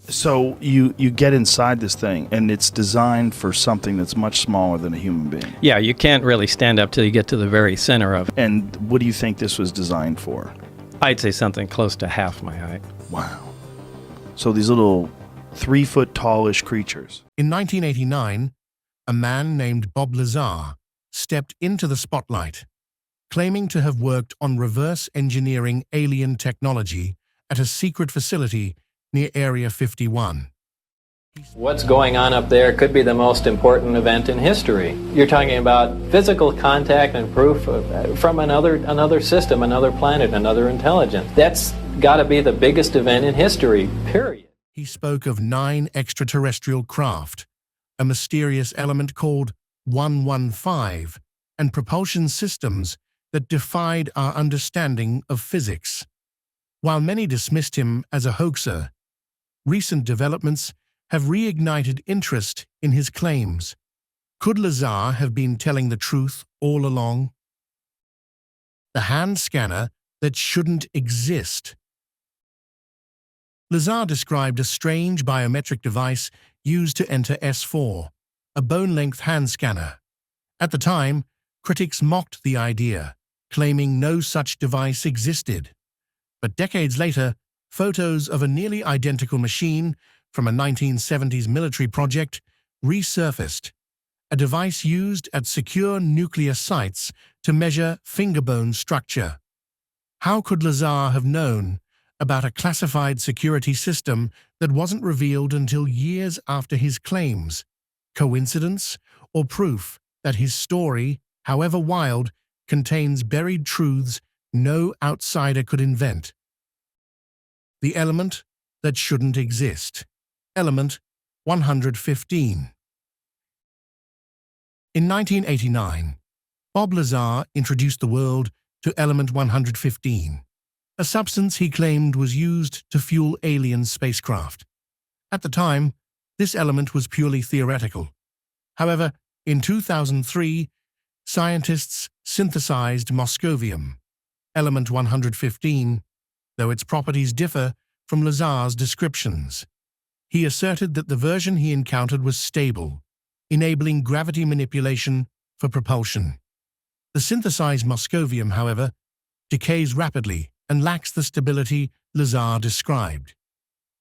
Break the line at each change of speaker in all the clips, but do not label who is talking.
So you get inside this thing, and it's designed for something that's much smaller than a human being.
Yeah, you can't really stand up till you get to the very center of it.
And what do you think this was designed for?
I'd say something close to half my height.
Wow. So these little 3-foot tallish creatures.
In 1989, a man named Bob Lazar stepped into the spotlight, claiming to have worked on reverse engineering alien technology at a secret facility near Area 51.
What's going on up there could be the most important event in history. You're talking about physical contact and proof from another system, another planet, another intelligence. That's got to be the biggest event in history, period.
He spoke of 9 extraterrestrial craft, a mysterious element called 115, and propulsion systems that defied our understanding of physics. While many dismissed him as a hoaxer, recent developments have reignited interest in his claims. Could Lazar have been telling the truth all along? The hand scanner that shouldn't exist. Lazar described a strange biometric device used to enter S4, a bone-length hand scanner. At the time, critics mocked the idea, claiming no such device existed. But decades later, photos of a nearly identical machine from a 1970s military project resurfaced, a device used at secure nuclear sites to measure fingerbone structure. How could Lazar have known about a classified security system that wasn't revealed until years after his claims? Coincidence or proof that his story, however wild, contains buried truths no outsider could invent? The element that shouldn't exist. Element 115. In 1989, Bob Lazar introduced the world to element 115, a substance he claimed was used to fuel alien spacecraft. At the time, this element was purely theoretical. However, in 2003, scientists synthesized moscovium, element 115, though its properties differ from Lazar's descriptions. He asserted that the version he encountered was stable, enabling gravity manipulation for propulsion. The synthesized moscovium, however, decays rapidly and lacks the stability Lazar described.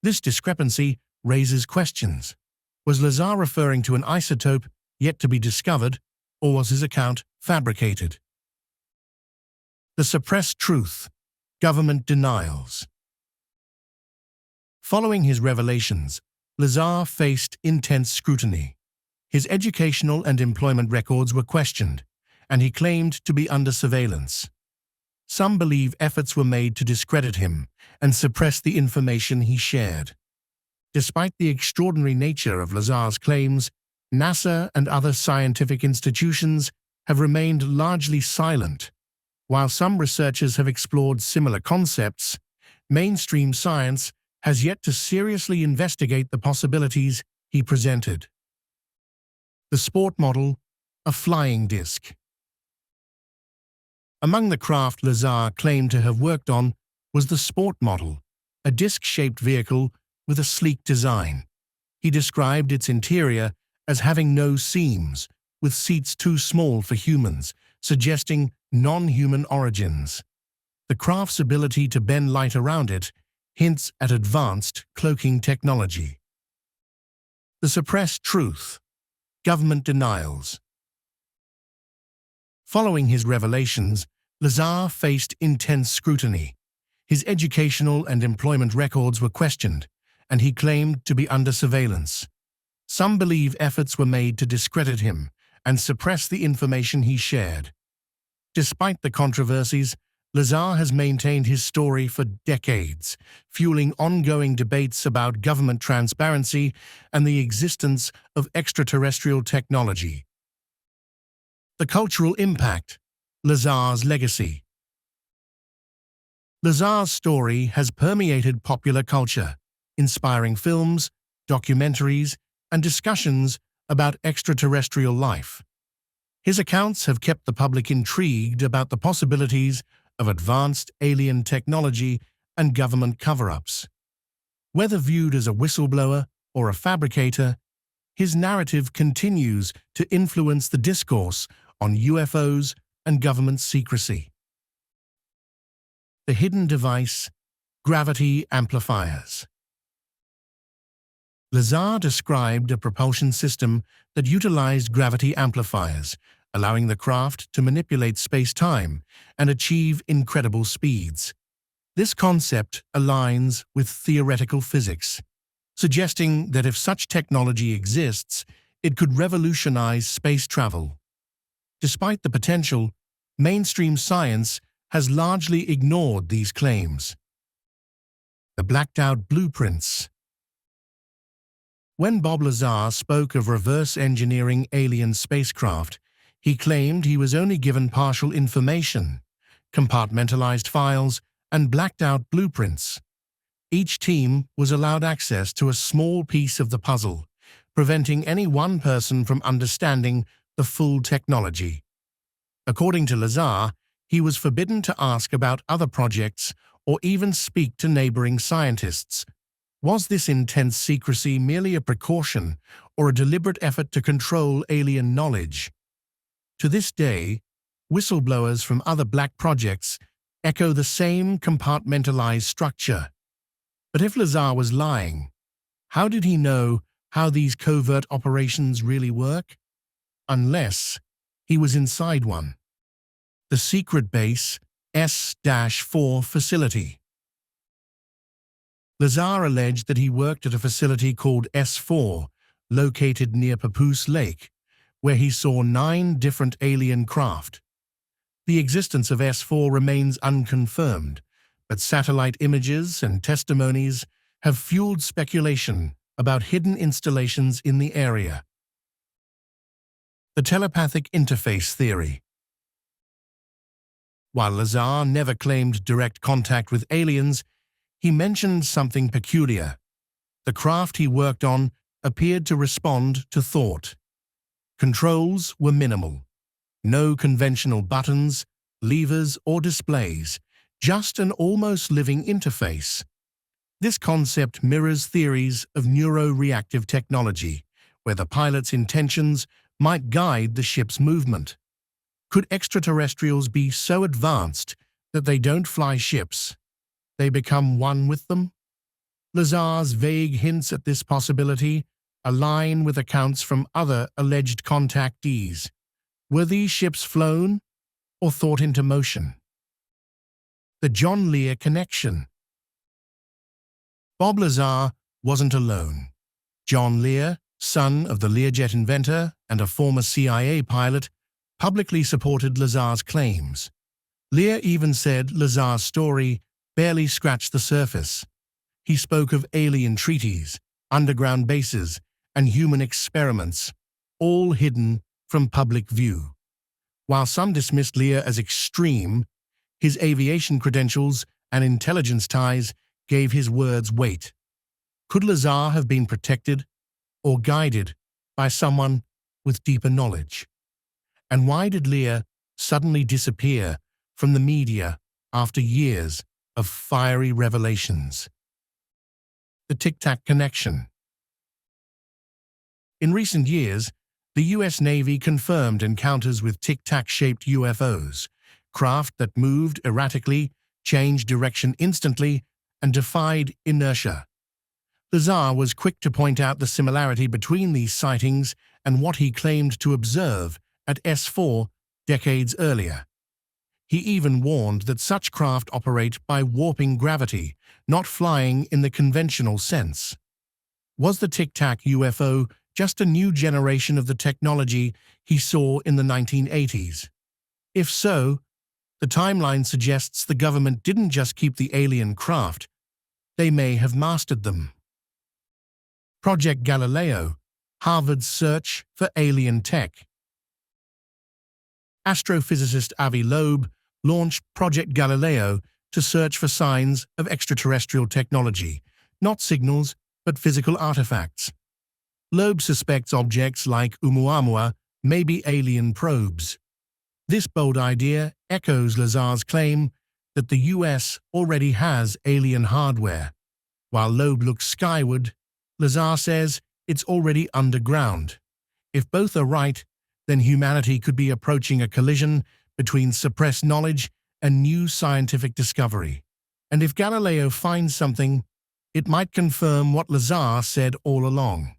This discrepancy raises questions. Was Lazar referring to an isotope yet to be discovered, or was his account fabricated? The suppressed truth. Government denials. Following his revelations, Lazar faced intense scrutiny. His educational and employment records were questioned, and he claimed to be under surveillance. Some believe efforts were made to discredit him and suppress the information he shared. Despite the extraordinary nature of Lazar's claims, NASA and other scientific institutions have remained largely silent. While some researchers have explored similar concepts, mainstream science has yet to seriously investigate the possibilities he presented. The sport model, a flying disc. Among the craft Lazar claimed to have worked on was the sport model, a disc-shaped vehicle with a sleek design. He described its interior as having no seams, with seats too small for humans, suggesting non-human origins. The craft's ability to bend light around it hints at advanced cloaking technology. The suppressed truth. Government denials. Following his revelations, Lazar faced intense scrutiny. His educational and employment records were questioned, and he claimed to be under surveillance. Some believe efforts were made to discredit him and suppress the information he shared. Despite the controversies, Lazar has maintained his story for decades, fueling ongoing debates about government transparency and the existence of extraterrestrial technology. The cultural impact. Lazar's legacy. Lazar's story has permeated popular culture, inspiring films, documentaries, and discussions about extraterrestrial life. His accounts have kept the public intrigued about the possibilities of advanced alien technology and government cover-ups. Whether viewed as a whistleblower or a fabricator, his narrative continues to influence the discourse on UFOs and government secrecy. The hidden device, gravity amplifiers. Lazar described a propulsion system that utilized gravity amplifiers, allowing the craft to manipulate space-time and achieve incredible speeds. This concept aligns with theoretical physics, suggesting that if such technology exists, it could revolutionize space travel. Despite the potential, mainstream science has largely ignored these claims. The blacked-out blueprints. When Bob Lazar spoke of reverse engineering alien spacecraft, he claimed he was only given partial information, compartmentalized files, and blacked-out blueprints. Each team was allowed access to a small piece of the puzzle, preventing any one person from understanding the full technology. According to Lazar, he was forbidden to ask about other projects or even speak to neighboring scientists. Was this intense secrecy merely a precaution or a deliberate effort to control alien knowledge? To this day, whistleblowers from other black projects echo the same compartmentalized structure. But if Lazar was lying, how did he know how these covert operations really work? Unless he was inside one. The secret base S-4 facility. Lazar alleged that he worked at a facility called S4, located near Papoose Lake, where he saw 9 different alien craft. The existence of S4 remains unconfirmed, but satellite images and testimonies have fueled speculation about hidden installations in the area. The telepathic interface theory. While Lazar never claimed direct contact with aliens, he mentioned something peculiar. The craft he worked on appeared to respond to thought. Controls were minimal. No conventional buttons, levers, or displays, just an almost living interface. This concept mirrors theories of neuroreactive technology, where the pilot's intentions might guide the ship's movement. Could extraterrestrials be so advanced that they don't fly ships? They become one with them? Lazar's vague hints at this possibility align with accounts from other alleged contactees. Were these ships flown or thought into motion? The John Lear connection. Bob Lazar wasn't alone. John Lear, son of the Learjet inventor and a former CIA pilot, publicly supported Lazar's claims. Lear even said Lazar's story barely scratched the surface. He spoke of alien treaties, underground bases, and human experiments, all hidden from public view. While some dismissed Lear as extreme, his aviation credentials and intelligence ties gave his words weight. Could Lazar have been protected or guided by someone with deeper knowledge? And why did Lear suddenly disappear from the media after years of fiery revelations? The Tic Tac connection. In recent years, the U.S. Navy confirmed encounters with Tic Tac-shaped UFOs, craft that moved erratically, changed direction instantly, and defied inertia. Lazar was quick to point out the similarity between these sightings and what he claimed to observe at S4 decades earlier. He even warned that such craft operate by warping gravity, not flying in the conventional sense. Was the Tic Tac UFO just a new generation of the technology he saw in the 1980s? If so, the timeline suggests the government didn't just keep the alien craft, they may have mastered them. Project Galileo, Harvard's search for alien tech. Astrophysicist Avi Loeb launched Project Galileo to search for signs of extraterrestrial technology, not signals, but physical artifacts. Loeb suspects objects like Oumuamua may be alien probes. This bold idea echoes Lazar's claim that the US already has alien hardware. While Loeb looks skyward, Lazar says it's already underground. If both are right, then humanity could be approaching a collision between suppressed knowledge and new scientific discovery. And if Galileo finds something, it might confirm what Lazar said all along.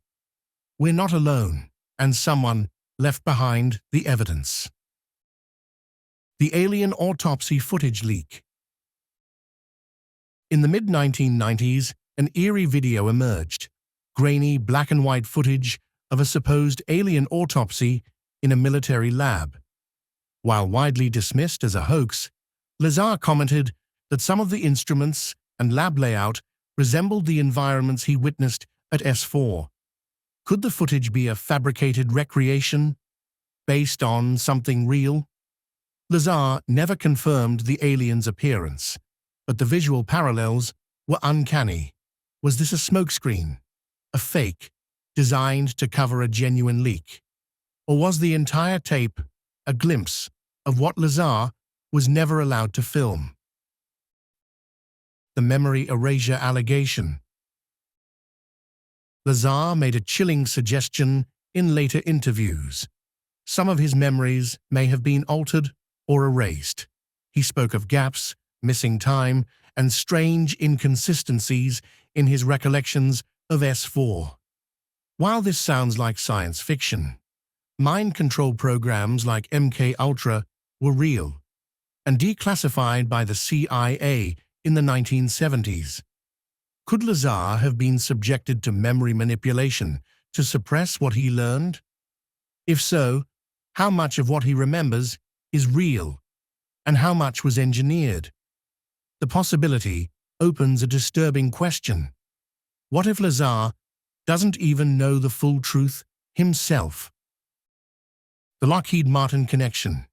We're not alone, and someone left behind the evidence. The alien autopsy footage leak. In the mid-1990s, an eerie video emerged, grainy black and white footage of a supposed alien autopsy in a military lab. While widely dismissed as a hoax, Lazar commented that some of the instruments and lab layout resembled the environments he witnessed at S4. Could the footage be a fabricated recreation based on something real? Lazar never confirmed the alien's appearance, but the visual parallels were uncanny. Was this a smokescreen, a fake, designed to cover a genuine leak? Or was the entire tape a glimpse of what Lazar was never allowed to film? The memory erasure allegation. Lazar made a chilling suggestion in later interviews. Some of his memories may have been altered or erased. He spoke of gaps, missing time, and strange inconsistencies in his recollections of S4. While this sounds like science fiction, mind control programs like MK Ultra were real and declassified by the CIA in the 1970s. Could Lazar have been subjected to memory manipulation to suppress what he learned? If so, how much of what he remembers is real, and how much was engineered? The possibility opens a disturbing question. What if Lazar doesn't even know the full truth himself? The Lockheed Martin connection.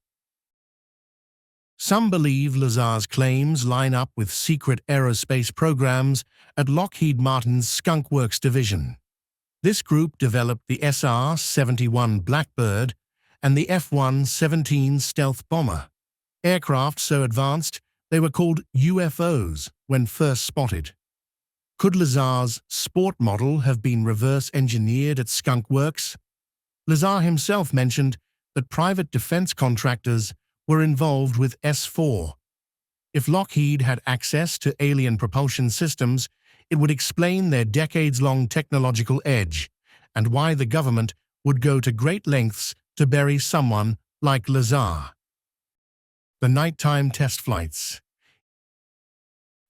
Some believe Lazar's claims line up with secret aerospace programs at Lockheed Martin's Skunk Works division. This group developed the SR-71 Blackbird and the F-117 stealth bomber, aircraft so advanced they were called UFOs when first spotted. Could Lazar's sport model have been reverse-engineered at Skunk Works? Lazar himself mentioned that private defense contractors were involved with S4. If Lockheed had access to alien propulsion systems, it would explain their decades-long technological edge and why the government would go to great lengths to bury someone like Lazar. The nighttime test flights.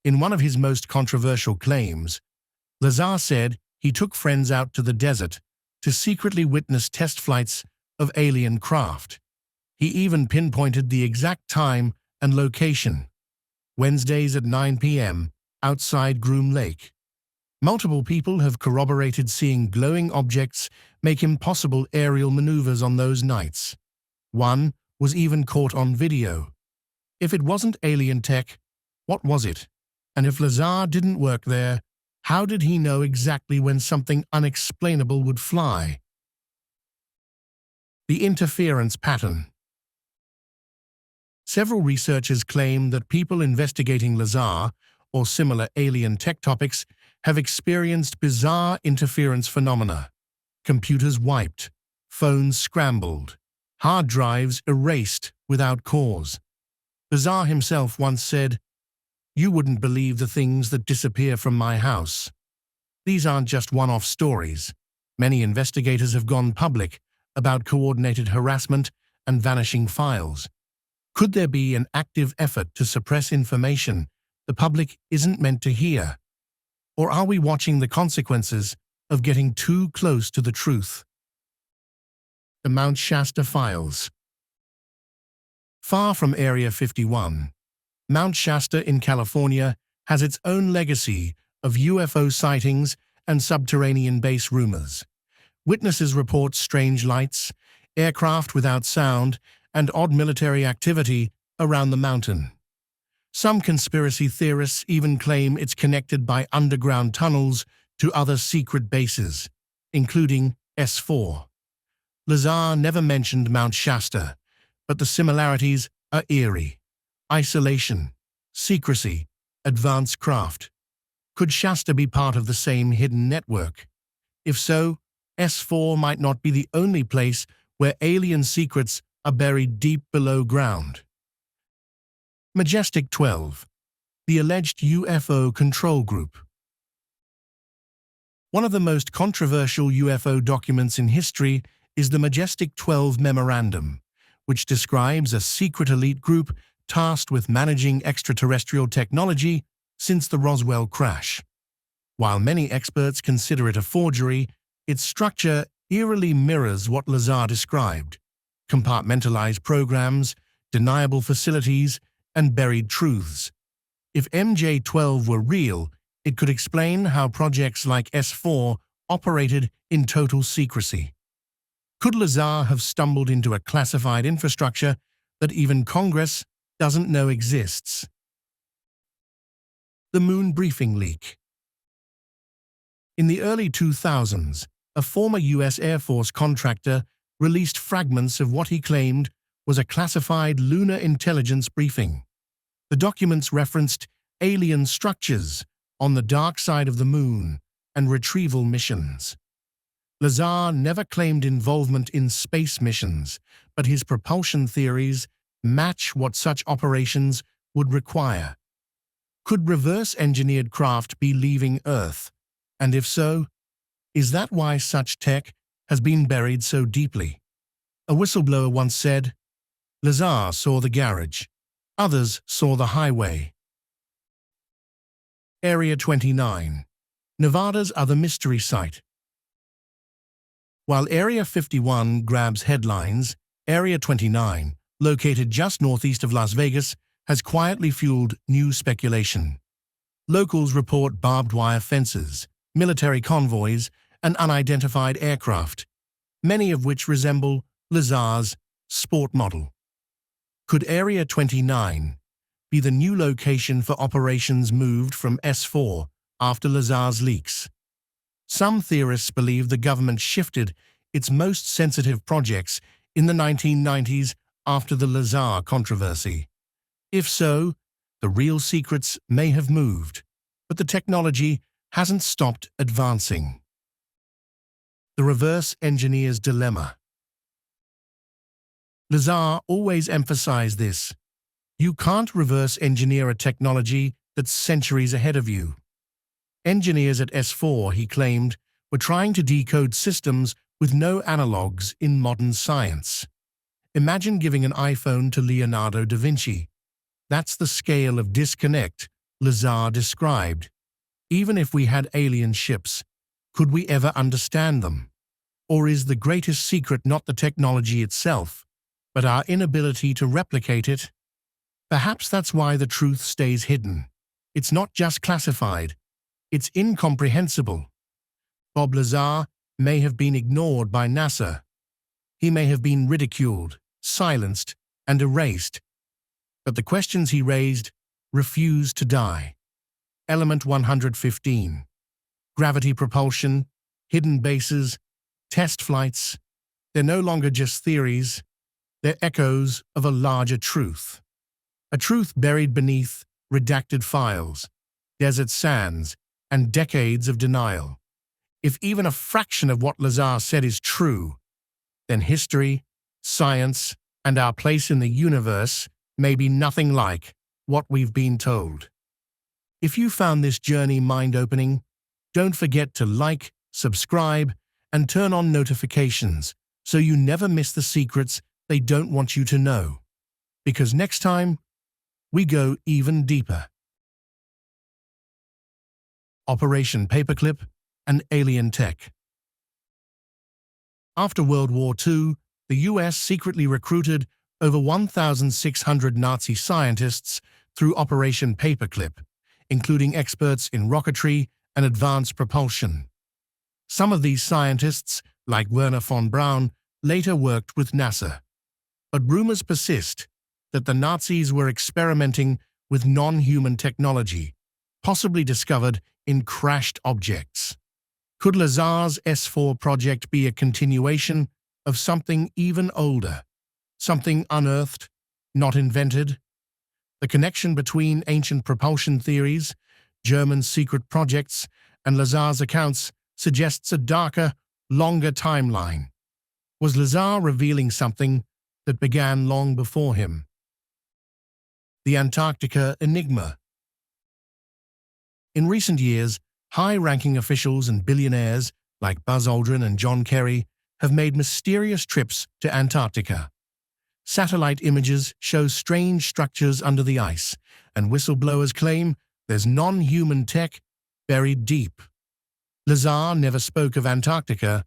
In one of his most controversial claims, Lazar said he took friends out to the desert to secretly witness test flights of alien craft. He even pinpointed the exact time and location: Wednesdays at 9 p.m. outside Groom Lake. Multiple people have corroborated seeing glowing objects make impossible aerial maneuvers on those nights. One was even caught on video. If it wasn't alien tech, what was it? And if Lazar didn't work there, how did he know exactly when something unexplainable would fly? The interference pattern. Several researchers claim that people investigating Lazar or similar alien tech topics have experienced bizarre interference phenomena. Computers wiped, phones scrambled, hard drives erased without cause. Lazar himself once said, "You wouldn't believe the things that disappear from my house." These aren't just one-off stories. Many investigators have gone public about coordinated harassment and vanishing files. Could there be an active effort to suppress information the public isn't meant to hear? Or are we watching the consequences of getting too close to the truth? The Mount Shasta files. Far from Area 51, Mount Shasta in California has its own legacy of UFO sightings and subterranean base rumors. Witnesses report strange lights, aircraft without sound, and odd military activity around the mountain. Some conspiracy theorists even claim it's connected by underground tunnels to other secret bases, including S4. Lazar never mentioned Mount Shasta, but the similarities are eerie. Isolation, secrecy, advanced craft. Could Shasta be part of the same hidden network? If so, S4 might not be the only place where alien secrets are buried deep below ground. Majestic 12, the alleged UFO control group. One of the most controversial UFO documents in history is the Majestic 12 Memorandum, which describes a secret elite group tasked with managing extraterrestrial technology since the Roswell crash. While many experts consider it a forgery, its structure eerily mirrors what Lazar described: compartmentalized programs, deniable facilities, and buried truths. If MJ-12 were real, it could explain how projects like S4 operated in total secrecy. Could Lazar have stumbled into a classified infrastructure that even Congress doesn't know exists? The Moon Briefing Leak. In the early 2000s, a former U.S. Air Force contractor released fragments of what he claimed was a classified lunar intelligence briefing. The documents referenced alien structures on the dark side of the moon and retrieval missions. Lazar never claimed involvement in space missions, but his propulsion theories match what such operations would require. Could reverse-engineered craft be leaving Earth? And if so, is that why such tech has been buried so deeply? A whistleblower once said, "Lazar saw the garage. Others saw the highway." Area 29, Nevada's other mystery site. While Area 51 grabs headlines, Area 29, located just northeast of Las Vegas, has quietly fueled new speculation. Locals report barbed wire fences, military convoys, and unidentified aircraft, many of which resemble Lazar's sport model. Could Area 29 be the new location for operations moved from S4 after Lazar's leaks? Some theorists believe the government shifted its most sensitive projects in the 1990s after the Lazar controversy. If so, the real secrets may have moved, but the technology hasn't stopped advancing. The reverse engineer's dilemma. Lazar always emphasized this: you can't reverse engineer a technology that's centuries ahead of you. Engineers at S4, he claimed, were trying to decode systems with no analogues in modern science. Imagine giving an iPhone to Leonardo da Vinci. That's the scale of disconnect Lazar described. Even if we had alien ships, could we ever understand them? Or is the greatest secret not the technology itself, but our inability to replicate it? Perhaps that's why the truth stays hidden. It's not just classified, it's incomprehensible. Bob Lazar may have been ignored by NASA. He may have been ridiculed, silenced, and erased. But the questions he raised refused to die. Element 115. Gravity propulsion, hidden bases, test flights. They're no longer just theories. They're echoes of a larger truth. A truth buried beneath redacted files, desert sands, and decades of denial. If even a fraction of what Lazar said is true, then history, science, and our place in the universe may be nothing like what we've been told. If you found this journey mind-opening, don't forget to like, subscribe, and turn on notifications so you never miss the secrets they don't want you to know. Because next time, we go even deeper. Operation Paperclip and Alien Tech. After World War II, the US secretly recruited over 1,600 Nazi scientists through Operation Paperclip, including experts in rocketry and advanced propulsion. Some of these scientists, like Werner von Braun, later worked with NASA. But rumors persist that the Nazis were experimenting with non-human technology, possibly discovered in crashed objects. Could Lazar's S4 project be a continuation of something even older, something unearthed, not invented? The connection between ancient propulsion theories, German secret projects, and Lazar's accounts suggests a darker, longer timeline. Was Lazar revealing something that began long before him? The Antarctica Enigma. In recent years, high-ranking officials and billionaires like Buzz Aldrin and John Kerry have made mysterious trips to Antarctica. Satellite images show strange structures under the ice, and whistleblowers claim there's non-human tech buried deep. Lazar never spoke of Antarctica,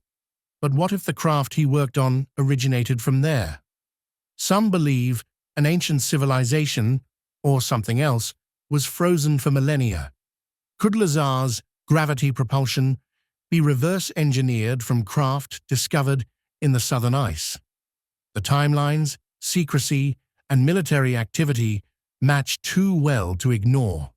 but what if the craft he worked on originated from there? Some believe an ancient civilization, or something else, was frozen for millennia. Could Lazar's gravity propulsion be reverse-engineered from craft discovered in the southern ice? The timelines, secrecy, and military activity match too well to ignore.